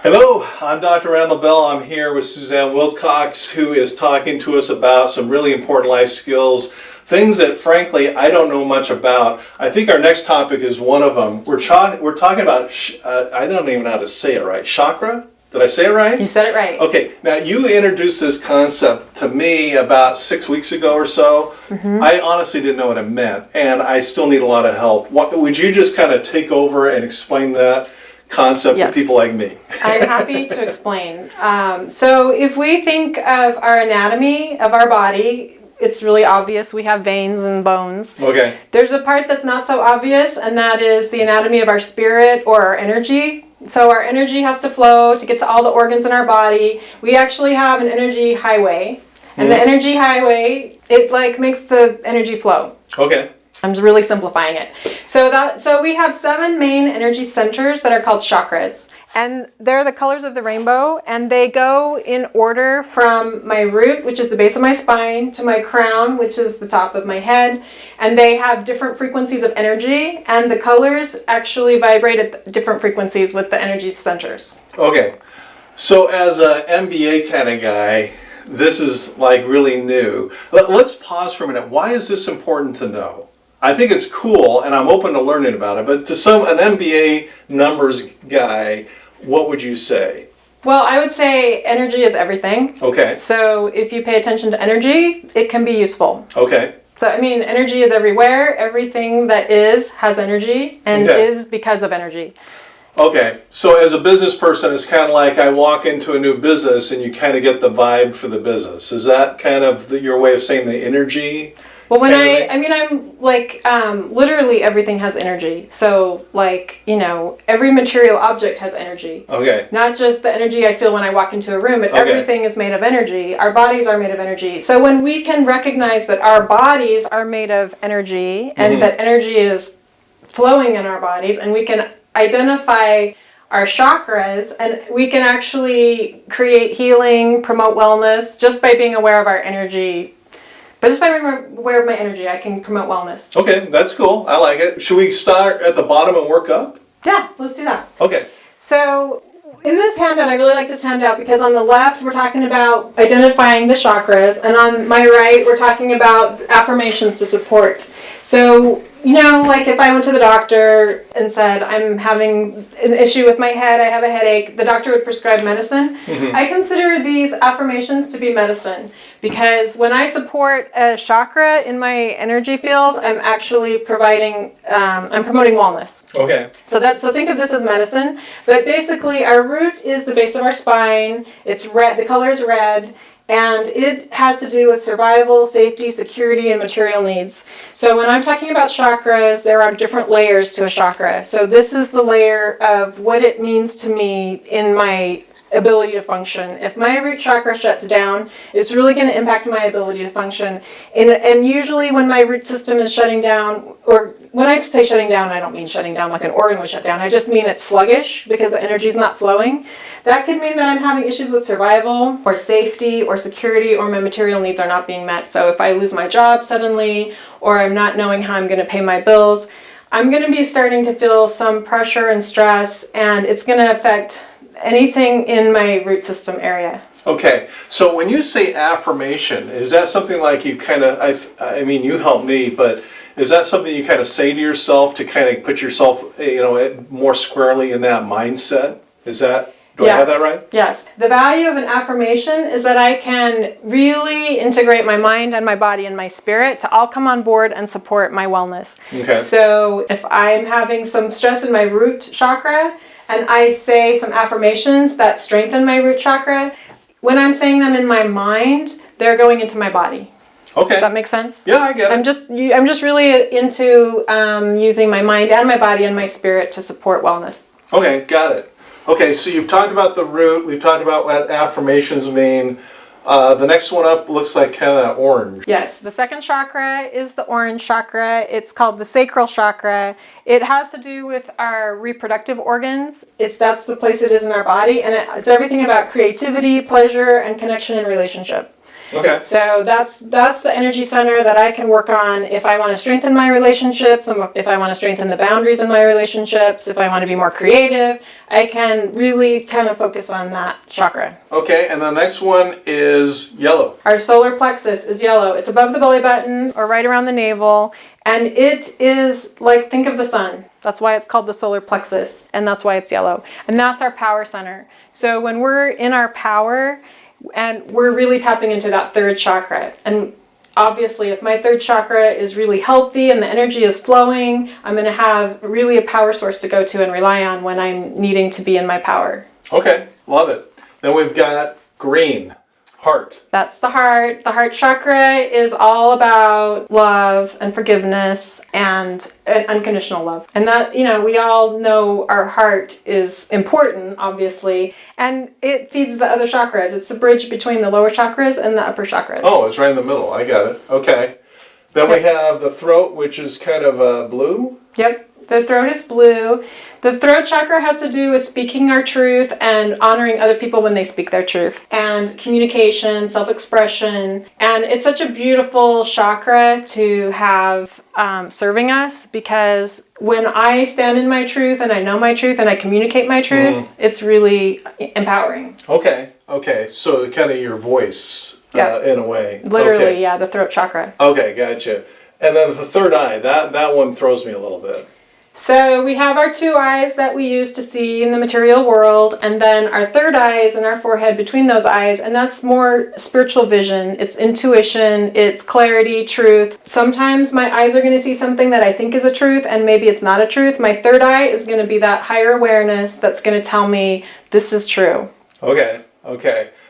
Hello, I'm Dr. Randall Bell. I'm here with Suzanne Wilcox, who is talking to us about some really important life skills, things that frankly I don't know much about. I think our next topic is one of them. We're talking about, I don't even know how to say it right, chakra? Did I say it right? You said it right. Okay, now you introduced this concept to me about 6 weeks ago or so. I honestly didn't know what it meant, and I still need a lot of help. Would you just kind of take over and explain that concept to people like me? I'm happy to explain. So if we think of our anatomy of our body, it's really obvious. We have veins and bones. Okay. There's a part that's not so obvious, and that is the anatomy of our spirit or our energy. So our energy has to flow to get to all the organs in our body. We actually have an energy highway, and the energy highway, it like makes the energy flow. Okay. I'm just really simplifying it. So we have 7 main energy centers that are called chakras. And they're the colors of the rainbow, and they go in order from my root, which is the base of my spine, to my crown, which is the top of my head. And they have different frequencies of energy, and the colors actually vibrate at different frequencies with the energy centers. Okay. So as a MBA kind of guy, this is like really new. Let's pause for a minute. Why is this important to know? I think it's cool, and I'm open to learning about it, but to an MBA numbers guy, what would you say? Well, I would say energy is everything. Okay. So if you pay attention to energy, it can be useful. Okay. So, I mean, energy is everywhere. Everything that is has energy and is because of energy. Okay. So as a business person, it's kind of like I walk into a new business and you kind of get the vibe for the business. Is that kind of your way of saying the energy? Well, I'm like, literally everything has energy. So, like, every material object has energy. Okay. Not just the energy I feel when I walk into a room, but everything is made of energy. Our bodies are made of energy. So when we can recognize that our bodies are made of energy and that energy is flowing in our bodies, and we can identify our chakras, and we can actually create healing, promote wellness, just by being aware of our energy. But just by being aware of my energy, I can promote wellness. Okay, that's cool. I like it. Should we start at the bottom and work up? Yeah, let's do that. Okay. So in this handout, I really like this handout because on the left, we're talking about identifying the chakras, and on my right, we're talking about affirmations to support. So, like if I went to the doctor and said, I'm having an issue with my head, I have a headache, the doctor would prescribe medicine. I consider these affirmations to be medicine because when I support a chakra in my energy field, I'm actually I'm promoting wellness. Okay. So think of this as medicine, but basically our root is the base of our spine. It's red, the color is red. And it has to do with survival, safety, security, and material needs. So when I'm talking about chakras, there are different layers to a chakra. So this is the layer of what it means to me in my ability to function. If my root chakra shuts down, it's really going to impact my ability to function. And usually when my root system is shutting down, or when I say shutting down, I don't mean shutting down like an organ would shut down. I just mean it's sluggish because the energy is not flowing. That could mean that I'm having issues with survival or safety or security, or my material needs are not being met. So if I lose my job suddenly, or I'm not knowing how I'm going to pay my bills, I'm going to be starting to feel some pressure and stress, and it's going to affect anything in my root system area. Okay, so when you say affirmation, is that something like you kind of, you help me, but is that something you kind of say to yourself to kind of put yourself, more squarely in that mindset? Do I have that right? Yes. The value of an affirmation is that I can really integrate my mind and my body and my spirit to all come on board and support my wellness. Okay. So if I'm having some stress in my root chakra and I say some affirmations that strengthen my root chakra, when I'm saying them in my mind, they're going into my body. Okay. Does that make sense? Yeah, I get it. I'm just really into using my mind and my body and my spirit to support wellness. Okay, got it. Okay, so you've talked about the root, we've talked about what affirmations mean. The next one up looks like kind of orange. Yes, the second chakra is the orange chakra. It's called the sacral chakra. It has to do with our reproductive organs. That's the place it is in our body, and it's everything about creativity, pleasure, and connection and relationship. Okay. So that's the energy center that I can work on if I want to strengthen my relationships, if I want to strengthen the boundaries in my relationships, if I want to be more creative, I can really kind of focus on that chakra. Okay, and the next one is yellow. Our solar plexus is yellow. It's above the belly button or right around the navel, and it is like, think of the sun. That's why it's called the solar plexus, and that's why it's yellow. And that's our power center. So when we're in our power, and we're really tapping into that third chakra. And obviously, if my third chakra is really healthy and the energy is flowing, I'm going to have really a power source to go to and rely on when I'm needing to be in my power. Okay, love it. Then we've got green, heart. That's the heart. The heart chakra is all about love and forgiveness and unconditional love. And that, we all know our heart is important, obviously, and it feeds the other chakras. It's the bridge between the lower chakras and the upper chakras. Oh, it's right in the middle. I got it. Okay. Then we have the throat, which is kind of blue. Yep. The throat is blue. The throat chakra has to do with speaking our truth and honoring other people when they speak their truth, and communication, self-expression. And it's such a beautiful chakra to have serving us, because when I stand in my truth and I know my truth and I communicate my truth, it's really empowering. Okay. So kind of your voice in a way. Literally, okay. yeah, the throat chakra. Okay, gotcha. And then the third eye, that one throws me a little bit. So we have our two eyes that we use to see in the material world, and then our third eye is in our forehead between those eyes, and that's more spiritual vision. It's intuition, it's clarity, truth. Sometimes my eyes are going to see something that I think is a truth, and maybe it's not a truth. My third eye is going to be that higher awareness that's going to tell me this is true. Okay.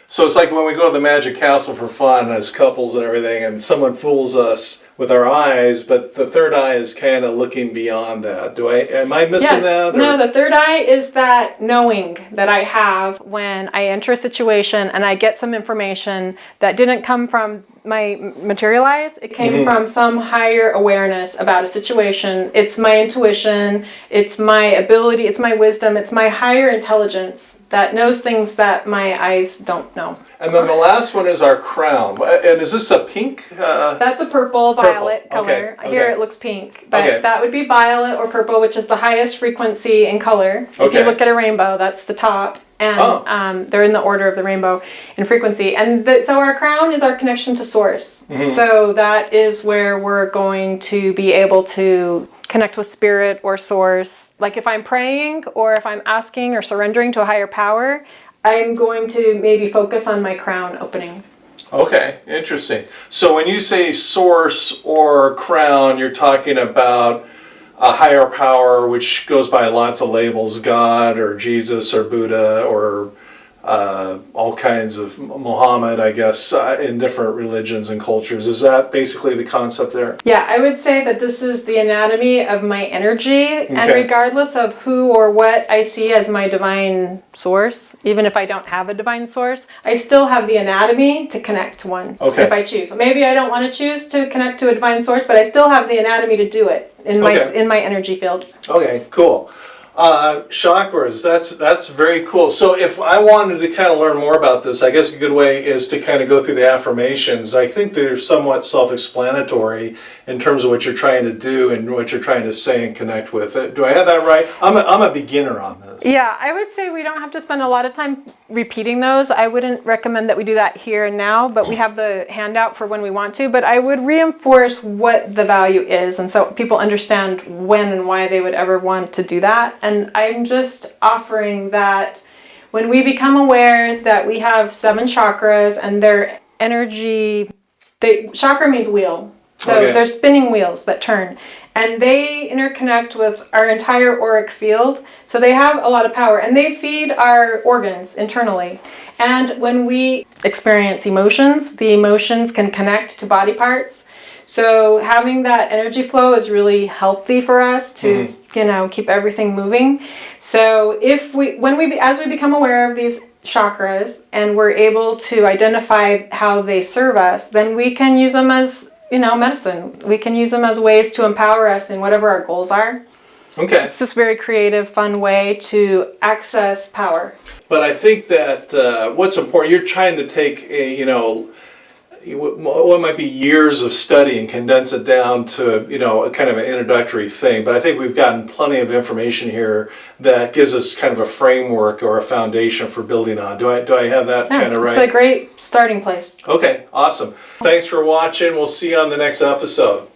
So it's like when we go to the Magic Castle for fun as couples and everything, and someone fools us with our eyes, but the third eye is kind of looking beyond that. Am I missing that? Or? No, the third eye is that knowing that I have when I enter a situation and I get some information that didn't come from my material eyes. It came from some higher awareness about a situation. It's my intuition, it's my ability, it's my wisdom, it's my higher intelligence that knows things that my eyes don't know. And then the last one is our crown. And is this a pink? That's a purple, violet color. Okay. Here it looks pink, but that would be violet or purple, which is the highest frequency in color. If you look at a rainbow, that's the top. And they're in the order of the rainbow in frequency. And so our crown is our connection to source. So that is where we're going to be able to connect with spirit or source. Like if I'm praying or if I'm asking or surrendering to a higher power, I'm going to maybe focus on my crown opening. Okay, interesting. So when you say source or crown, you're talking about a higher power, which goes by lots of labels, God or Jesus or Buddha or all kinds of Muhammad, I guess, in different religions and cultures. Is that basically the concept there? Yeah, I would say that this is the anatomy of my energy, and regardless of who or what I see as my divine source, even if I don't have a divine source, I still have the anatomy to connect to one if I choose. Maybe I don't want to choose to connect to a divine source, but I still have the anatomy to do it in my energy field. Okay, cool. Chakras, that's very cool. So if I wanted to kind of learn more about this, I guess a good way is to kind of go through the affirmations. I think they're somewhat self-explanatory in terms of what you're trying to do and what you're trying to say and connect with. Do I have that right? I'm a beginner on this. Yeah, I would say we don't have to spend a lot of time repeating those. I wouldn't recommend that we do that here and now, but we have the handout for when we want to. But I would reinforce what the value is, and so people understand when and why they would ever want to do that. And I'm just offering that when we become aware that we have 7 chakras and their energy, chakra means wheel. So they're spinning wheels that turn. And they interconnect with our entire auric field. So they have a lot of power. And they feed our organs internally. And when we experience emotions, the emotions can connect to body parts. So having that energy flow is really healthy for us to, keep everything moving. So as we become aware of these chakras and we're able to identify how they serve us, then we can use them as, medicine. We can use them as ways to empower us in whatever our goals are. Okay. It's just a very creative, fun way to access power. But I think that what's important, you're trying to take what might be years of study and condense it down to, a kind of an introductory thing. But I think we've gotten plenty of information here that gives us kind of a framework or a foundation for building on. Do I have that kind of right? It's a great starting place. Okay, awesome. Thanks for watching. We'll see you on the next episode.